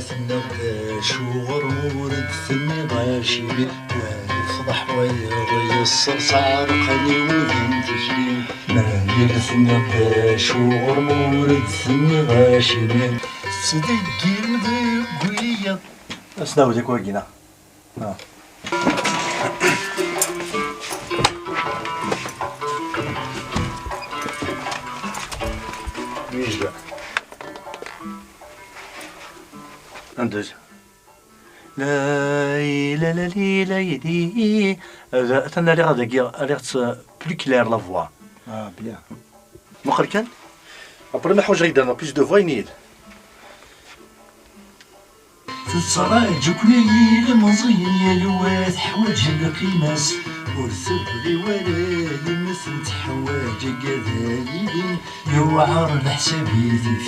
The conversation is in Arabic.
مثلنا شغر مورد ثني غاشي يفضح ويغي الصرصار قلي وذن تجري ما يلثنا شغر مورد ثني غاشي صدقي مذقوية اسناو ديك وقينا ميجبع ندوز لا لا لا لا لا لا تنا لي غادي بلو كلير لا فوا بيان مخر كان ابري ما حوج غيدير بلوس دو فوا ينيل تتصراج كلي المزين يا لوات حواج القيماس ورثبغي ولا يمثل تحواج قذالي يوعر الحسابي